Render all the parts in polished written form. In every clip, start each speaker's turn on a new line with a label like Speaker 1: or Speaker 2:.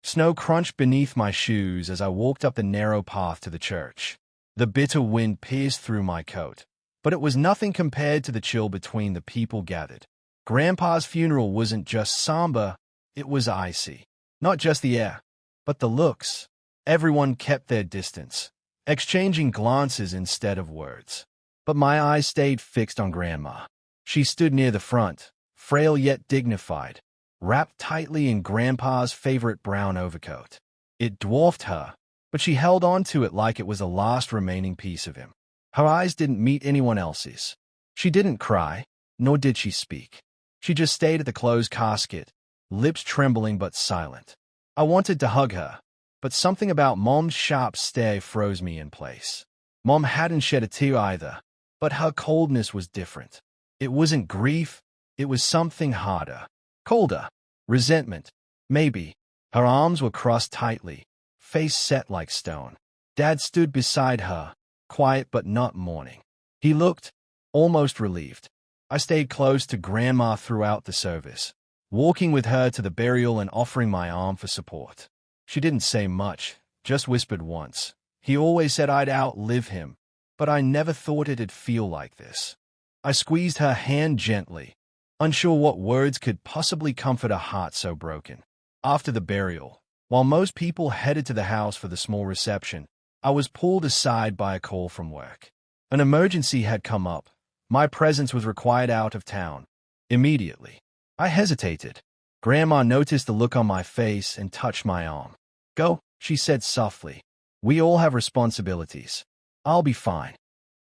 Speaker 1: Snow crunched beneath my shoes as I walked up the narrow path to the church. The bitter wind pierced through my coat, but it was nothing compared to the chill between the people gathered. Grandpa's funeral wasn't just somber, it was icy. Not just the air, but the looks. Everyone kept their distance, exchanging glances instead of words. But my eyes stayed fixed on Grandma. She stood near the front, frail yet dignified, wrapped tightly in Grandpa's favorite brown overcoat. It dwarfed her, but she held on to it like it was the last remaining piece of him. Her eyes didn't meet anyone else's. She didn't cry, nor did she speak. She just stayed at the closed casket, lips trembling but silent. I wanted to hug her, but something about Mom's sharp stare froze me in place. Mom hadn't shed a tear either, but her coldness was different. It wasn't grief, it was something harder. Colder. Resentment. Maybe. Her arms were crossed tightly, face set like stone. Dad stood beside her, quiet but not mourning. He looked almost relieved. I stayed close to Grandma throughout the service, walking with her to the burial and offering my arm for support. She didn't say much, just whispered once. He always said I'd outlive him, but I never thought it'd feel like this. I squeezed her hand gently, unsure what words could possibly comfort a heart so broken. After the burial, while most people headed to the house for the small reception, I was pulled aside by a call from work. An emergency had come up. My presence was required out of town. Immediately. I hesitated. Grandma noticed the look on my face and touched my arm. Go, she said softly. We all have responsibilities. I'll be fine.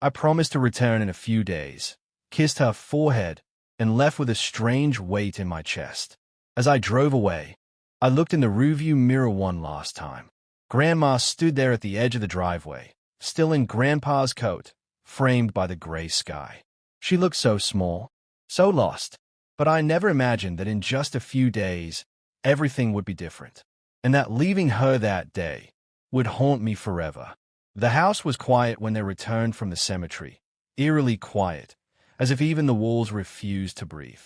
Speaker 1: I promised to return in a few days, kissed her forehead, and left with a strange weight in my chest. As I drove away, I looked in the rearview mirror one last time. Grandma stood there at the edge of the driveway, still in Grandpa's coat, framed by the gray sky. She looked so small, so lost, but I never imagined that in just a few days, everything would be different, and that leaving her that day would haunt me forever. The house was quiet when they returned from the cemetery, eerily quiet, as if even the walls refused to breathe.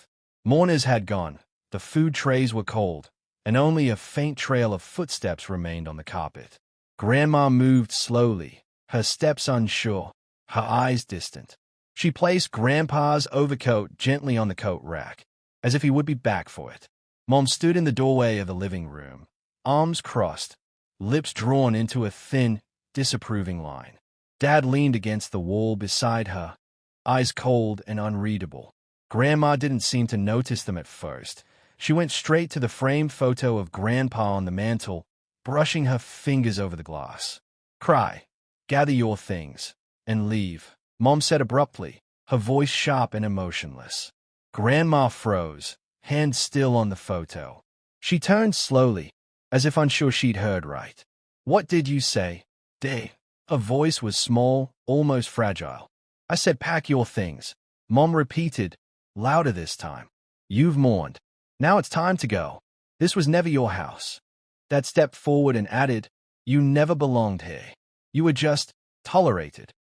Speaker 1: Mourners had gone, the food trays were cold, and only a faint trail of footsteps remained on the carpet. Grandma moved slowly, her steps unsure, her eyes distant. She placed Grandpa's overcoat gently on the coat rack, as if he would be back for it. Mom stood in the doorway of the living room, arms crossed, lips drawn into a thin, disapproving line. Dad leaned against the wall beside her, eyes cold and unreadable. Grandma didn't seem to notice them at first. She went straight to the framed photo of Grandpa on the mantel, brushing her fingers over the glass. Cry, gather your things, and leave, Mom said abruptly, her voice sharp and emotionless. Grandma froze, hand still on the photo. She turned slowly, as if unsure she'd heard right. What did you say, Dave? Her voice was small, almost fragile. I said pack your things, Mom repeated, louder this time. You've mourned. Now it's time to go. This was never your house. Dad stepped forward and added, you never belonged here. You were just tolerated.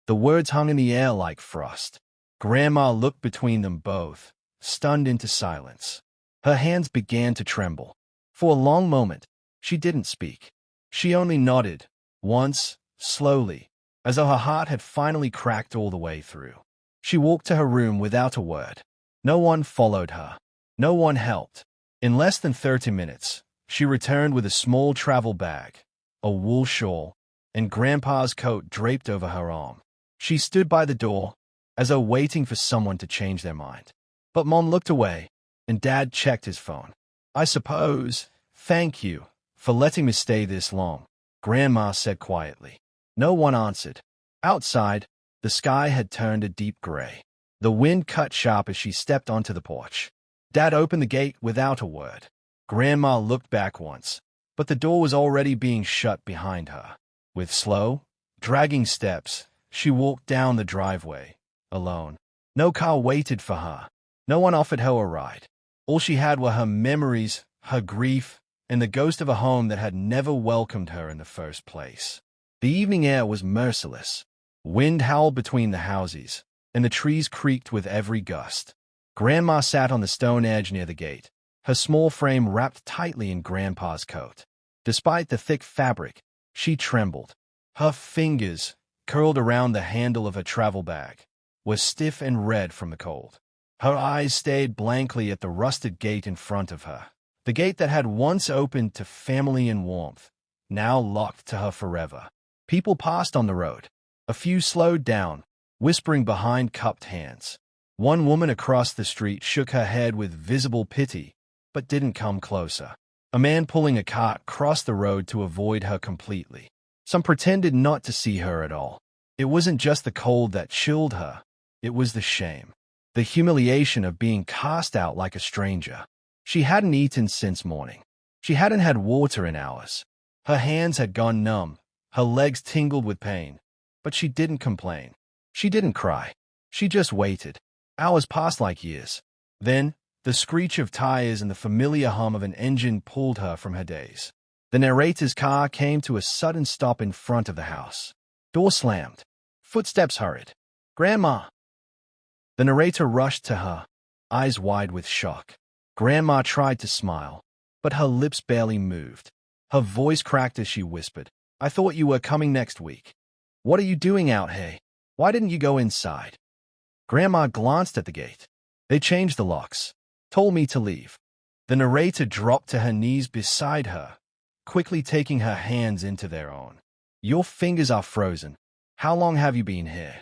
Speaker 1: The words hung in the air like frost. Grandma looked between them both, stunned into silence. Her hands began to tremble. For a long moment, she didn't speak. She only nodded, once, slowly, as though her heart had finally cracked all the way through. She walked to her room without a word. No one followed her. No one helped. In less than 30 minutes, she returned with a small travel bag, a wool shawl, and Grandpa's coat draped over her arm. She stood by the door, as though waiting for someone to change their mind. But Mom looked away, and Dad checked his phone. I suppose, thank you for letting me stay this long, Grandma said quietly. No one answered. Outside, the sky had turned a deep gray. The wind cut sharp as she stepped onto the porch. Dad opened the gate without a word. Grandma looked back once, but the door was already being shut behind her. With slow, dragging steps, she walked down the driveway, alone. No car waited for her. No one offered her a ride. All she had were her memories, her grief, and the ghost of a home that had never welcomed her in the first place. The evening air was merciless. Wind howled between the houses, and the trees creaked with every gust. Grandma sat on the stone edge near the gate, her small frame wrapped tightly in Grandpa's coat. Despite the thick fabric, she trembled. Her fingers, curled around the handle of her travel bag, were stiff and red from the cold. Her eyes stared blankly at the rusted gate in front of her. The gate that had once opened to family and warmth, now locked to her forever. People passed on the road. A few slowed down, whispering behind cupped hands. One woman across the street shook her head with visible pity, but didn't come closer. A man pulling a cart crossed the road to avoid her completely. Some pretended not to see her at all. It wasn't just the cold that chilled her. It was the shame. The humiliation of being cast out like a stranger. She hadn't eaten since morning. She hadn't had water in hours. Her hands had gone numb. Her legs tingled with pain. But she didn't complain. She didn't cry. She just waited. Hours passed like years. Then, the screech of tires and the familiar hum of an engine pulled her from her daze. The narrator's car came to a sudden stop in front of the house. Door slammed. Footsteps hurried. "Grandma!" The narrator rushed to her, eyes wide with shock. Grandma tried to smile, but her lips barely moved. Her voice cracked as she whispered, "I thought you were coming next week. What are you doing out here? Why didn't you go inside?" Grandma glanced at the gate. "They changed the locks. Told me to leave." The narrator dropped to her knees beside her, quickly taking her hands into their own. "Your fingers are frozen. How long have you been here?"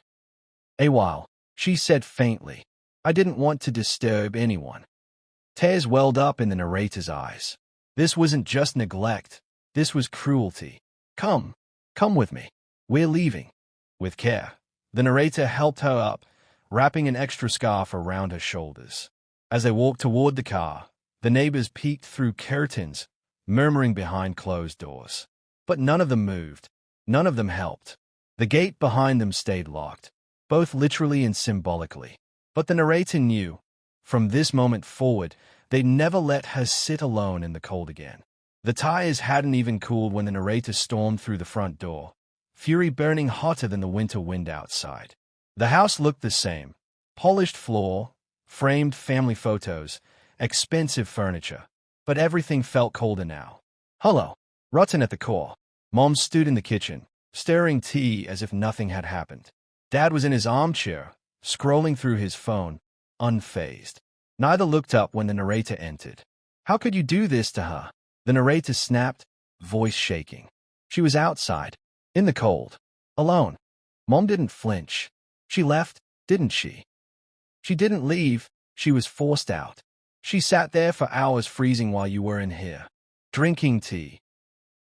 Speaker 1: "A while," she said faintly. "I didn't want to disturb anyone." Tears welled up in the narrator's eyes. This wasn't just neglect. This was cruelty. Come with me. We're leaving." With care, the narrator helped her up, wrapping an extra scarf around her shoulders. As they walked toward the car, the neighbors peeked through curtains, murmuring behind closed doors. But none of them moved. None of them helped. The gate behind them stayed locked, both literally and symbolically. But the narrator knew, from this moment forward, they'd never let her sit alone in the cold again. The tires hadn't even cooled when the narrator stormed through the front door, fury burning hotter than the winter wind outside. The house looked the same. Polished floor, framed family photos, expensive furniture. But everything felt colder now. Hello. Rotten at the core. Mom stood in the kitchen, stirring tea as if nothing had happened. Dad was in his armchair, scrolling through his phone, unfazed. Neither looked up when the narrator entered. "How could you do this to her?" The narrator snapped, voice shaking. She was outside, in the cold, alone. Mom didn't flinch. She left, didn't she? She didn't leave. She was forced out. She sat there for hours freezing while you were in here, drinking tea.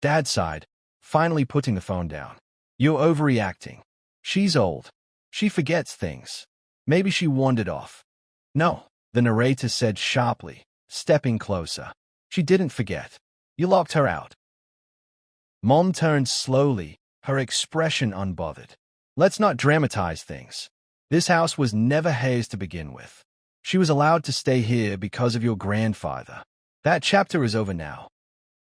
Speaker 1: Dad sighed, finally putting the phone down. "You're overreacting. She's old. She forgets things. Maybe she wandered off." "No," the narrator said sharply, stepping closer. "She didn't forget. You locked her out." Mom turned slowly, her expression unbothered. "Let's not dramatize things. This house was never hers to begin with. She was allowed to stay here because of your grandfather. That chapter is over now."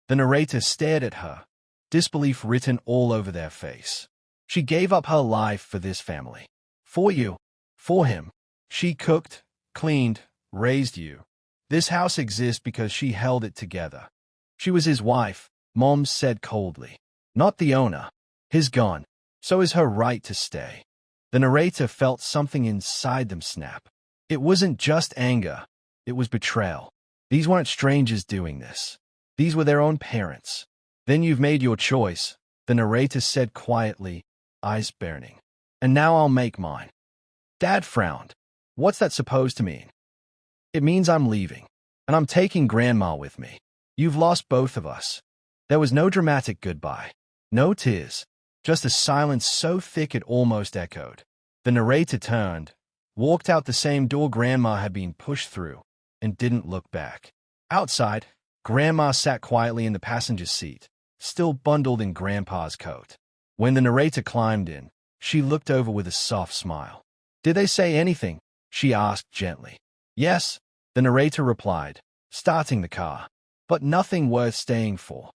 Speaker 1: The narrator stared at her, disbelief written all over their face. She gave up her life for this family. For you. For him. She cooked, cleaned, raised you. This house exists because she held it together. She was his wife, Mom said coldly. Not the owner. His gone. So is her right to stay. The narrator felt something inside them snap. It wasn't just anger. It was betrayal. These weren't strangers doing this. These were their own parents. "Then you've made your choice," the narrator said quietly, eyes burning. "And now I'll make mine." Dad frowned. "What's that supposed to mean?" "It means I'm leaving. And I'm taking Grandma with me. You've lost both of us." There was no dramatic goodbye. No tears. Just a silence so thick it almost echoed. The narrator turned, walked out the same door Grandma had been pushed through, and didn't look back. Outside, Grandma sat quietly in the passenger seat, still bundled in Grandpa's coat. When the narrator climbed in, she looked over with a soft smile. "Did they say anything?" she asked gently. "Yes," the narrator replied, starting the car. "But nothing worth staying for."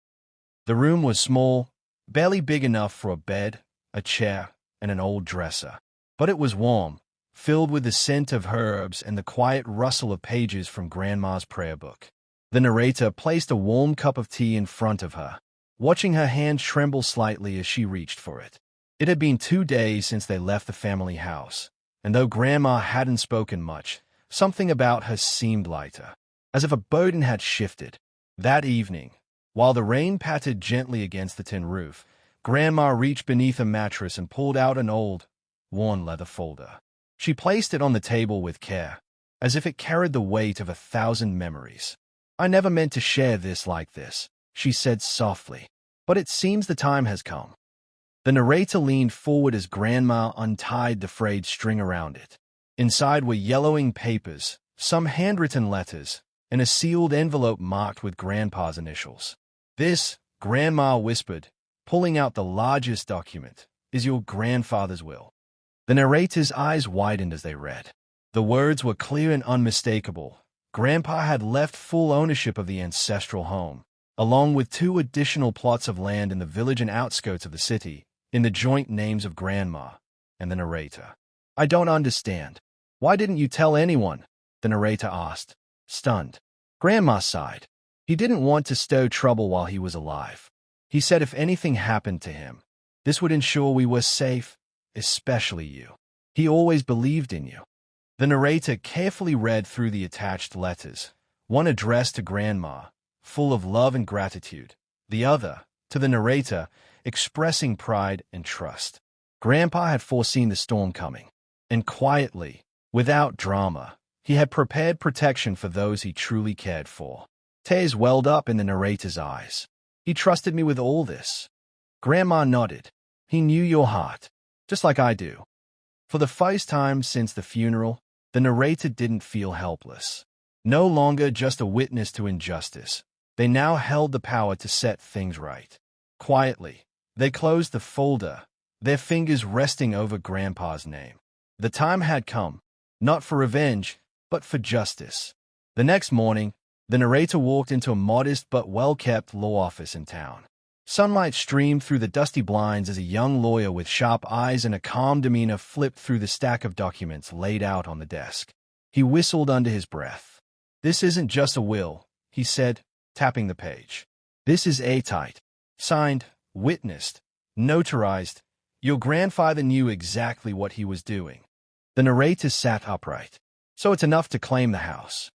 Speaker 1: The room was small, barely big enough for a bed, a chair, and an old dresser. But it was warm, filled with the scent of herbs and the quiet rustle of pages from Grandma's prayer book. The narrator placed a warm cup of tea in front of her, watching her hand tremble slightly as she reached for it. It had been 2 days since they left the family house, and though Grandma hadn't spoken much, something about her seemed lighter, as if a burden had shifted. That evening, while the rain pattered gently against the tin roof, Grandma reached beneath a mattress and pulled out an old, worn leather folder. She placed it on the table with care, as if it carried the weight of 1,000 memories. "I never meant to share this like this," she said softly, "but it seems the time has come." The narrator leaned forward as Grandma untied the frayed string around it. Inside were yellowing papers, some handwritten letters, and a sealed envelope marked with Grandpa's initials. "This," Grandma whispered, pulling out the largest document, "is your grandfather's will." The narrator's eyes widened as they read. The words were clear and unmistakable. Grandpa had left full ownership of the ancestral home, along with 2 additional plots of land in the village and outskirts of the city, in the joint names of Grandma and the narrator. "I don't understand. Why didn't you tell anyone?" the narrator asked, stunned. Grandma sighed. "He didn't want to stir trouble while he was alive. He said if anything happened to him, this would ensure we were safe, especially you. He always believed in you." The narrator carefully read through the attached letters, one addressed to Grandma, full of love and gratitude, the other, to the narrator, expressing pride and trust. Grandpa had foreseen the storm coming, and quietly, without drama, he had prepared protection for those he truly cared for. Tears welled up in the narrator's eyes. "He trusted me with all this." Grandma nodded. "He knew your heart, just like I do." For the first time since the funeral, the narrator didn't feel helpless. No longer just a witness to injustice, they now held the power to set things right. Quietly, they closed the folder, their fingers resting over Grandpa's name. The time had come, not for revenge, but for justice. The next morning, the narrator walked into a modest but well-kept law office in town. Sunlight streamed through the dusty blinds as a young lawyer with sharp eyes and a calm demeanor flipped through the stack of documents laid out on the desk. He whistled under his breath. "This isn't just a will," he said, tapping the page. "This is airtight. Signed, witnessed, notarized. Your grandfather knew exactly what he was doing." The narrator sat upright. "So it's enough to claim the house."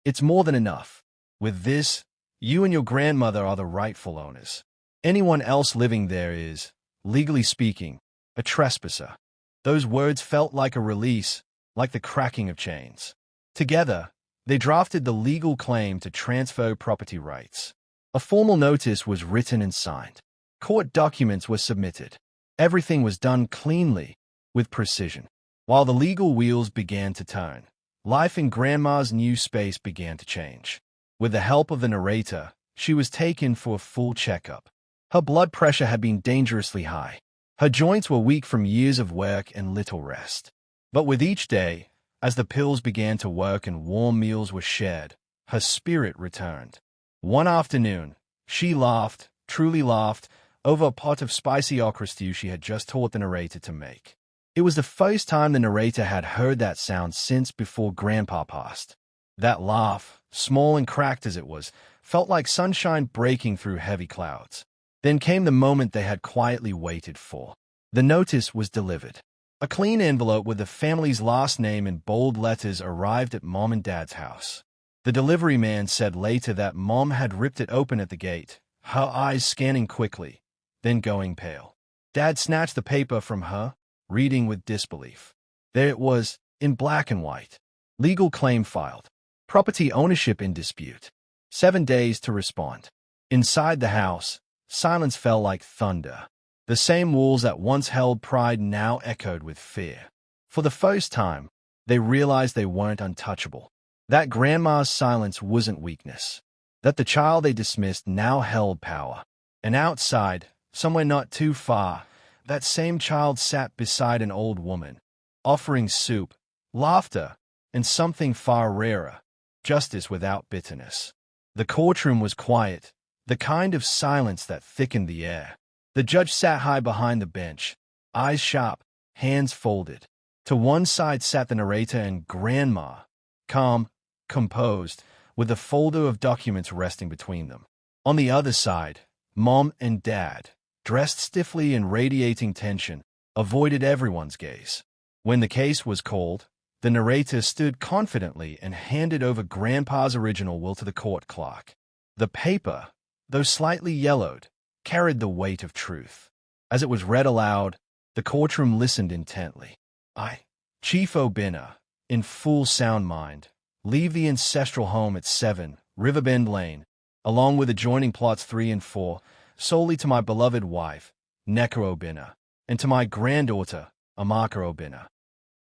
Speaker 1: "It's more than enough. With this, you and your grandmother are the rightful owners. Anyone else living there is, legally speaking, a trespasser." Those words felt like a release, like the cracking of chains. Together, they drafted the legal claim to transfer property rights. A formal notice was written and signed. Court documents were submitted. Everything was done cleanly, with precision. While the legal wheels began to turn, life in Grandma's new space began to change. With the help of the narrator, she was taken for a full checkup. Her blood pressure had been dangerously high. Her joints were weak from years of work and little rest. But with each day, as the pills began to work and warm meals were shared, her spirit returned. One afternoon, she laughed, truly laughed, over a pot of spicy okra stew she had just taught the narrator to make. It was the first time the narrator had heard that sound since before Grandpa passed. That laugh, small and cracked as it was, felt like sunshine breaking through heavy clouds. Then came the moment they had quietly waited for. The notice was delivered. A clean envelope with the family's last name in bold letters arrived at Mom and Dad's house. The delivery man said later that Mom had ripped it open at the gate, her eyes scanning quickly, then going pale. Dad snatched the paper from her, reading with disbelief. There it was, in black and white. Legal claim filed. Property ownership in dispute. 7 days to respond. Inside the house, silence fell like thunder. The same walls that once held pride now echoed with fear. For the first time, they realized they weren't untouchable. That Grandma's silence wasn't weakness. That the child they dismissed now held power. And outside, somewhere not too far, that same child sat beside an old woman, offering soup, laughter, and something far rarer, justice without bitterness. The courtroom was quiet, the kind of silence that thickened the air. The judge sat high behind the bench, eyes sharp, hands folded. To one side sat the narrator and Grandma, calm, composed, with a folder of documents resting between them. On the other side, Mom and Dad, dressed stiffly and radiating tension, avoided everyone's gaze. When the case was called, the narrator stood confidently and handed over Grandpa's original will to the court clerk. The paper, though slightly yellowed, carried the weight of truth. As it was read aloud, the courtroom listened intently. I, Chief O'Binna, in full sound mind, leave the ancestral home at 7 Riverbend Lane, along with adjoining plots 3 and 4, solely to my beloved wife, Nneka O'Binna, and to my granddaughter, Amaka O'Binna.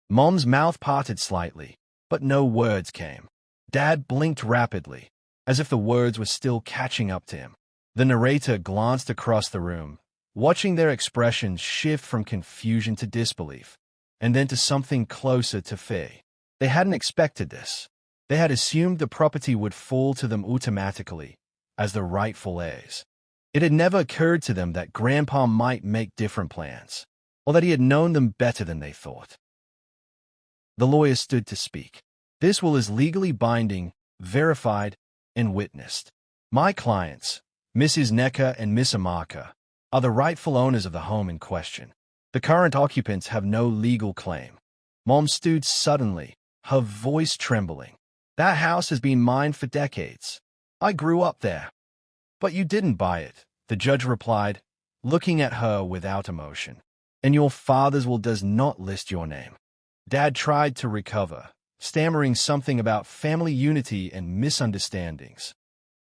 Speaker 1: Mom's mouth parted slightly, but no words came. Dad blinked rapidly, as if the words were still catching up to him. The narrator glanced across the room, watching their expressions shift from confusion to disbelief, and then to something closer to fear. They hadn't expected this. They had assumed the property would fall to them automatically, as the rightful heirs. It had never occurred to them that Grandpa might make different plans, or that he had known them better than they thought. The lawyer stood to speak. This will is legally binding, verified, and witnessed. My clients, Mrs. Nneka and Miss Amaka, are the rightful owners of the home in question. The current occupants have no legal claim. Mom stood suddenly, her voice trembling. That house has been mine for decades. I grew up there. But you didn't buy it, the judge replied, looking at her without emotion. And your father's will does not list your name. Dad tried to recover, stammering something about family unity and misunderstandings.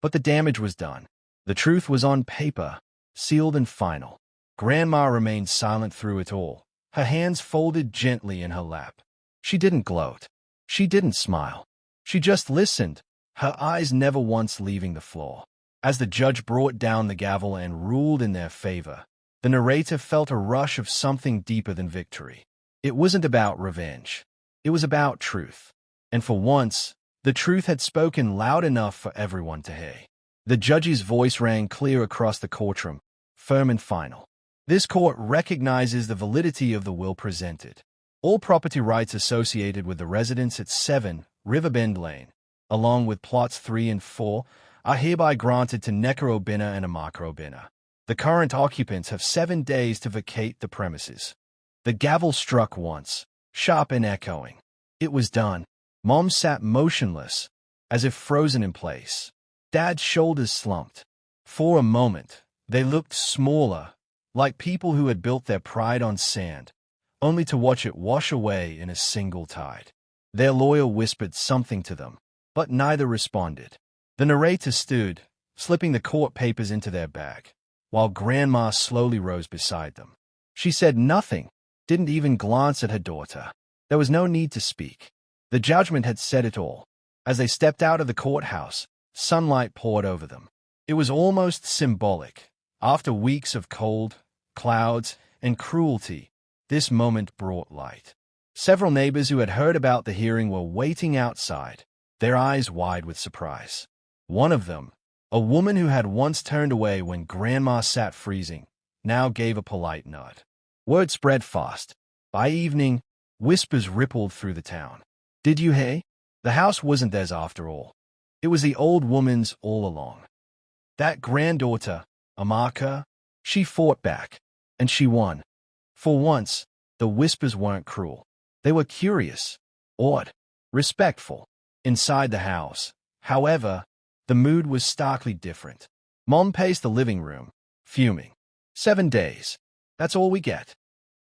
Speaker 1: But the damage was done. The truth was on paper, sealed and final. Grandma remained silent through it all, her hands folded gently in her lap. She didn't gloat. She didn't smile. She just listened, her eyes never once leaving the floor. As the judge brought down the gavel and ruled in their favor, the narrator felt a rush of something deeper than victory. It wasn't about revenge. It was about truth. And for once, the truth had spoken loud enough for everyone to hear. The judge's voice rang clear across the courtroom, firm and final. This court recognizes the validity of the will presented. All property rights associated with the residence at 7 Riverbend Lane, along with plots 3 and 4, are hereby granted to Nneka O'Binna and Amaka O'Binna. The current occupants have 7 days to vacate the premises. The gavel struck once, sharp and echoing. It was done. Mom sat motionless, as if frozen in place. Dad's shoulders slumped. For a moment, they looked smaller, like people who had built their pride on sand, only to watch it wash away in a single tide. Their lawyer whispered something to them, but neither responded. The narrator stood, slipping the court papers into their bag, while Grandma slowly rose beside them. She said nothing, didn't even glance at her daughter. There was no need to speak. The judgment had said it all. As they stepped out of the courthouse, sunlight poured over them. It was almost symbolic. After weeks of cold, clouds, and cruelty, this moment brought light. Several neighbors who had heard about the hearing were waiting outside, their eyes wide with surprise. One of them, a woman who had once turned away when Grandma sat freezing, now gave a polite nod. Word spread fast. By evening, whispers rippled through the town. Did you hear? The house wasn't theirs after all. It was the old woman's all along. That granddaughter, Amaka, she fought back, and she won. For once, the whispers weren't cruel. They were curious, awed, respectful. Inside the house, however, the mood was starkly different. Mom paced the living room, fuming. 7 days. That's all we get.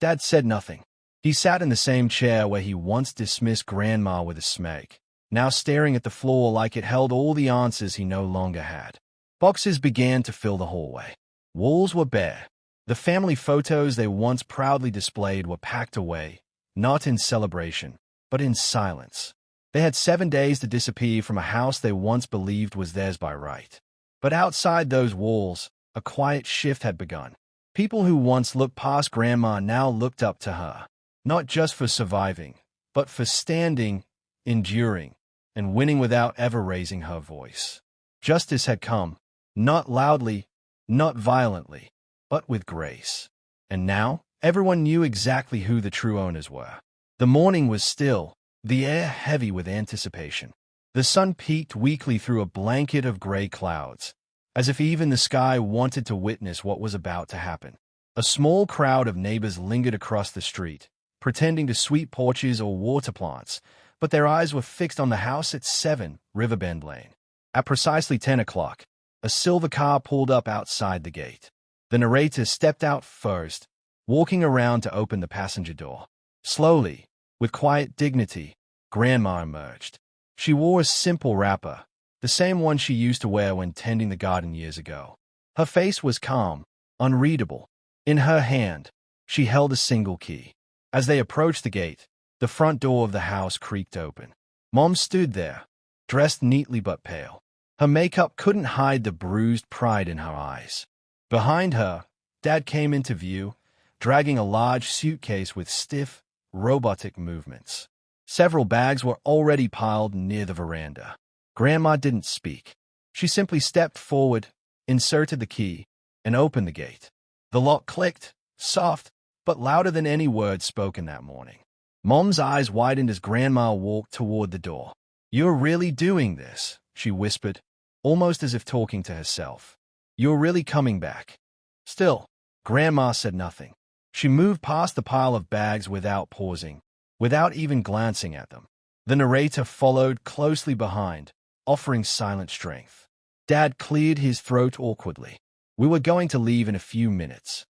Speaker 1: Dad said nothing. He sat in the same chair where he once dismissed Grandma with a smirk, now staring at the floor like it held all the answers he no longer had. Boxes began to fill the hallway. Walls were bare. The family photos they once proudly displayed were packed away, not in celebration, but in silence. They had 7 days to disappear from a house they once believed was theirs by right. But outside those walls, a quiet shift had begun. People who once looked past Grandma now looked up to her, not just for surviving, but for standing, enduring, and winning without ever raising her voice. Justice had come, not loudly, not violently, but with grace. And now, everyone knew exactly who the true owners were. The morning was still, the air heavy with anticipation. The sun peeked weakly through a blanket of gray clouds, as if even the sky wanted to witness what was about to happen. A small crowd of neighbors lingered across the street, pretending to sweep porches or water plants, but their eyes were fixed on the house at 7 Riverbend Lane. At precisely 10 o'clock, a silver car pulled up outside the gate. The narrator stepped out first, walking around to open the passenger door. Slowly, with quiet dignity, Grandma emerged. She wore a simple wrapper, the same one she used to wear when tending the garden years ago. Her face was calm, unreadable. In her hand, she held a single key. As they approached the gate, the front door of the house creaked open. Mom stood there, dressed neatly but pale. Her makeup couldn't hide the bruised pride in her eyes. Behind her, Dad came into view, dragging a large suitcase with stiff, robotic movements. Several bags were already piled near the veranda. Grandma didn't speak. She simply stepped forward, inserted the key, and opened the gate. The lock clicked, soft, but louder than any words spoken that morning. Mom's eyes widened as Grandma walked toward the door. "You're really doing this," she whispered, almost as if talking to herself. "You're really coming back." Still, Grandma said nothing. She moved past the pile of bags without pausing, without even glancing at them. The narrator followed closely behind, offering silent strength. Dad cleared his throat awkwardly. "We were going to leave in a few minutes."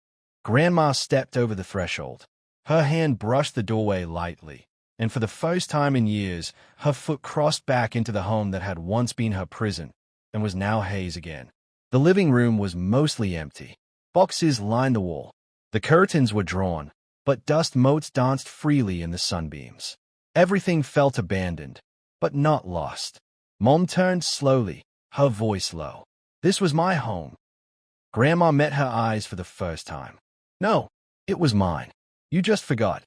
Speaker 1: Grandma stepped over the threshold. Her hand brushed the doorway lightly, and for the first time in years, her foot crossed back into the home that had once been her prison and was now hers again. The living room was mostly empty. Boxes lined the wall. The curtains were drawn, but dust motes danced freely in the sunbeams. Everything felt abandoned, but not lost. Mom turned slowly, her voice low. "This was my home." Grandma met her eyes for the first time. "No, it was mine. You just forgot."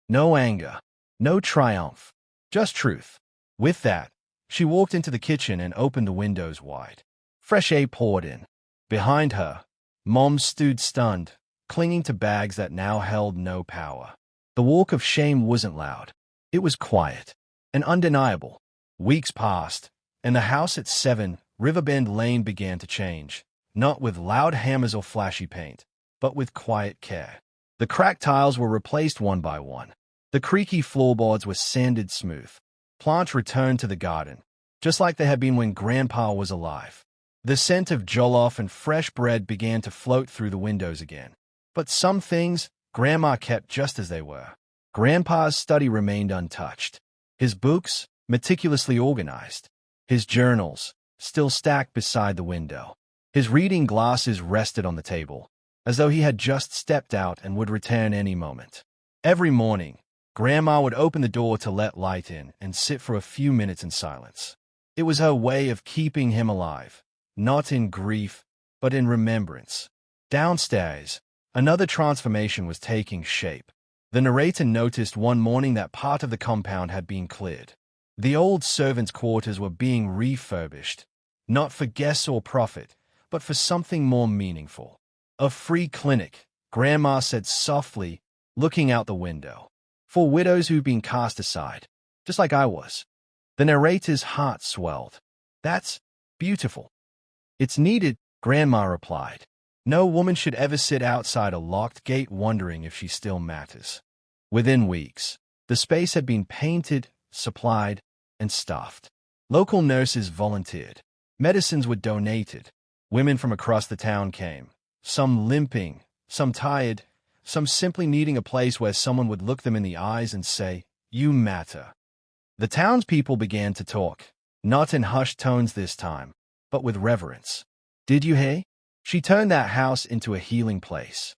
Speaker 1: No anger, no triumph, just truth. With that, she walked into the kitchen and opened the windows wide. Fresh air poured in. Behind her, Mom stood stunned, clinging to bags that now held no power. The walk of shame wasn't loud. It was quiet and undeniable. Weeks passed, and the house at 7 Riverbend Lane began to change, not with loud hammers or flashy paint, but with quiet care. The cracked tiles were replaced one by one. The creaky floorboards were sanded smooth. Plants returned to the garden, just like they had been when Grandpa was alive. The scent of jollof and fresh bread began to float through the windows again. But some things Grandma kept just as they were. Grandpa's study remained untouched. His books, meticulously organized. His journals, still stacked beside the window. His reading glasses rested on the table, as though he had just stepped out and would return any moment. Every morning, Grandma would open the door to let light in and sit for a few minutes in silence. It was her way of keeping him alive, not in grief, but in remembrance. Downstairs, another transformation was taking shape. The narrator noticed one morning that part of the compound had been cleared. The old servants' quarters were being refurbished, not for guests or profit, but for something more meaningful. "A free clinic," Grandma said softly, looking out the window. "For widows who've been cast aside, just like I was." The narrator's heart swelled. "That's beautiful." "It's needed," Grandma replied. "No woman should ever sit outside a locked gate wondering if she still matters." Within weeks, the space had been painted, supplied, and staffed. Local nurses volunteered. Medicines were donated. Women from across the town came, some limping, some tired, some simply needing a place where someone would look them in the eyes and say, "You matter." The townspeople began to talk, not in hushed tones this time, but with reverence. "Did you hear? She turned that house into a healing place.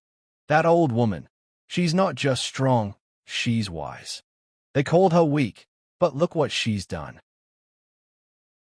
Speaker 1: That old woman, she's not just strong, she's wise. They called her weak, but look what she's done."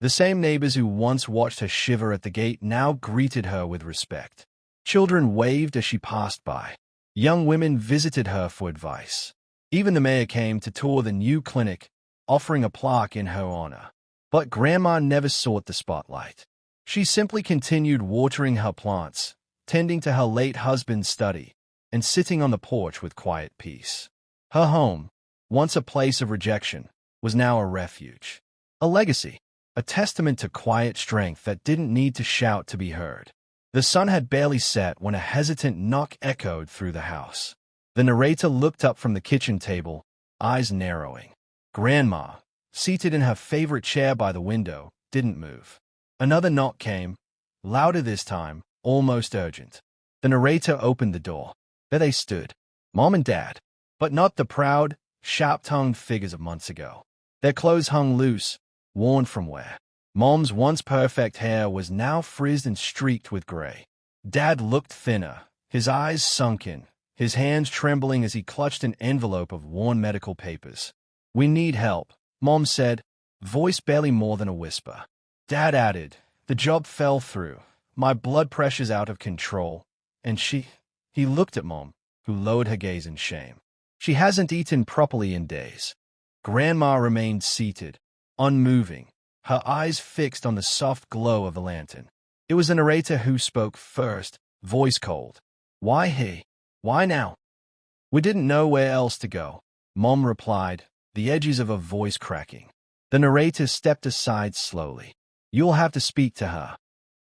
Speaker 1: The same neighbors who once watched her shiver at the gate now greeted her with respect. Children waved as she passed by. Young women visited her for advice. Even the mayor came to tour the new clinic, offering a plaque in her honor. But Grandma never sought the spotlight. She simply continued watering her plants, tending to her late husband's study, and sitting on the porch with quiet peace. Her home, once a place of rejection, was now a refuge. A legacy. a testament to quiet strength that didn't need to shout to be heard. The sun had barely set when a hesitant knock echoed through the house. The narrator looked up from the kitchen table, eyes narrowing. Grandma, seated in her favorite chair by the window, didn't move. Another knock came, louder this time, almost urgent. The narrator opened the door. There they stood, Mom and Dad, but not the proud, sharp-tongued figures of months ago. Their clothes hung loose, worn from wear. Mom's once perfect hair was now frizzed and streaked with gray. Dad looked thinner, his eyes sunken, his hands trembling as he clutched an envelope of worn medical papers. "We need help," Mom said, voice barely more than a whisper. Dad added, "The job fell through. My blood pressure's out of control." And he looked at Mom, who lowered her gaze in shame. "She hasn't eaten properly in days." Grandma remained seated, unmoving, her eyes fixed on the soft glow of the lantern. It was the narrator who spoke first, voice cold. "Why he? Why now?" "We didn't know where else to go," Mom replied, the edges of her voice cracking. The narrator stepped aside slowly. "You'll have to speak to her."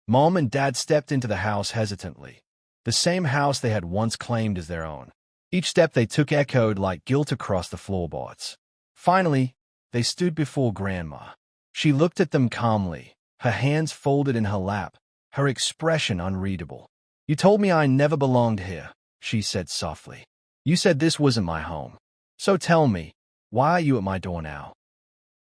Speaker 1: Mom and Dad stepped into the house hesitantly, the same house they had once claimed as their own. Each step they took echoed like guilt across the floorboards. Finally, they stood before Grandma. She looked at them calmly, her hands folded in her lap, her expression unreadable. "You told me I never belonged here," she said softly. "You said this wasn't my home. So tell me, why are you at my door now?"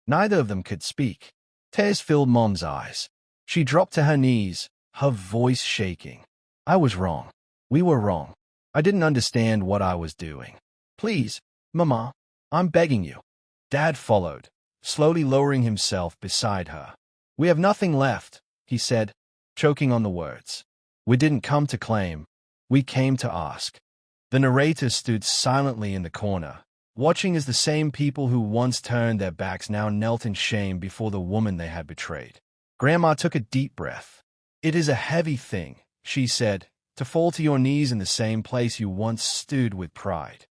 Speaker 1: Neither of them could speak. Tears filled Mom's eyes. She dropped to her knees, her voice shaking. "I was wrong. We were wrong. I didn't understand what I was doing. Please, Mama, I'm begging you." Dad followed, slowly lowering himself beside her. "We have nothing left," he said, choking on the words. "We didn't come to claim. We came to ask." The narrator stood silently in the corner, watching as the same people who once turned their backs now knelt in shame before the woman they had betrayed. Grandma took a deep breath. "It is a heavy thing," she said, "to fall to your knees in the same place you once stood with pride."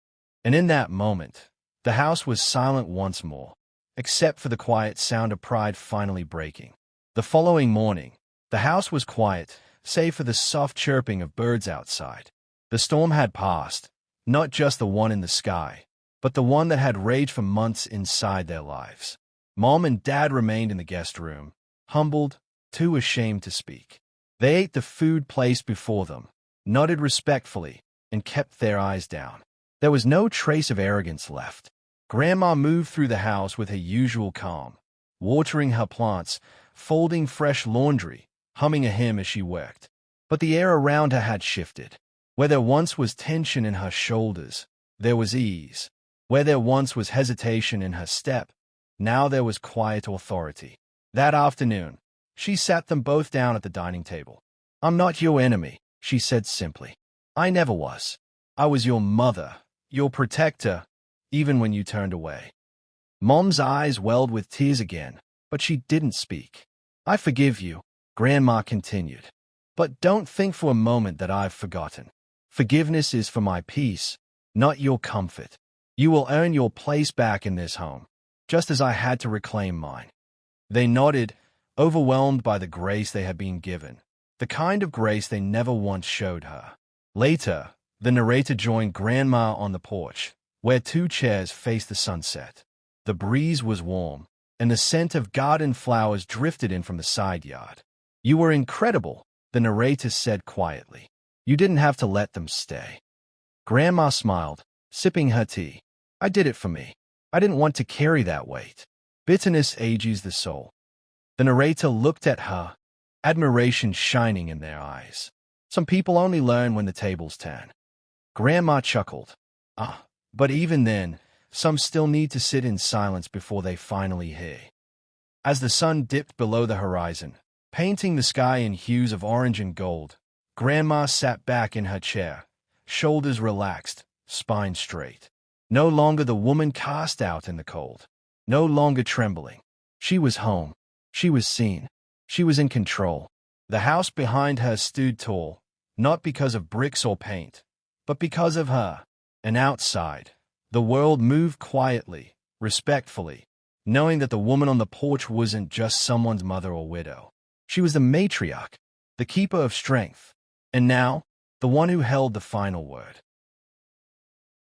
Speaker 1: And in that moment, the house was silent once more, except for the quiet sound of pride finally breaking. The following morning, the house was quiet, save for the soft chirping of birds outside. The storm had passed, not just the one in the sky, but the one that had raged for months inside their lives. Mom and Dad remained in the guest room, humbled, too ashamed to speak. They ate the food placed before them, nodded respectfully, and kept their eyes down. There was no trace of arrogance left. Grandma moved through the house with her usual calm, watering her plants, folding fresh laundry, humming a hymn as she worked. But the air around her had shifted. Where there once was tension in her shoulders, there was ease. Where there once was hesitation in her step, now there was quiet authority. That afternoon, she sat them both down at the dining table. "I'm not your enemy," she said simply. "I never was. I was your mother, your protector, even when you turned away." Mom's eyes welled with tears again, but she didn't speak. "I forgive you," Grandma continued. "But don't think for a moment that I've forgotten. Forgiveness is for my peace, not your comfort. You will earn your place back in this home, just as I had to reclaim mine." They nodded, overwhelmed by the grace they had been given, the kind of grace they never once showed her. Later, the narrator joined Grandma on the porch, where two chairs faced the sunset. The breeze was warm, and the scent of garden flowers drifted in from the side yard. "You were incredible," the narrator said quietly. "You didn't have to let them stay." Grandma smiled, sipping her tea. "I did it for me. I didn't want to carry that weight. Bitterness ages the soul." The narrator looked at her, admiration shining in their eyes. "Some people only learn when the tables turn." Grandma chuckled. But even then, some still need to sit in silence before they finally hear." As the sun dipped below the horizon, painting the sky in hues of orange and gold, Grandma sat back in her chair, shoulders relaxed, spine straight. No longer the woman cast out in the cold. No longer trembling. She was home. She was seen. She was in control. The house behind her stood tall, not because of bricks or paint, but because of her. And outside, the world moved quietly, respectfully, knowing that the woman on the porch wasn't just someone's mother or widow. She was the matriarch, the keeper of strength, and now, the one who held the final word.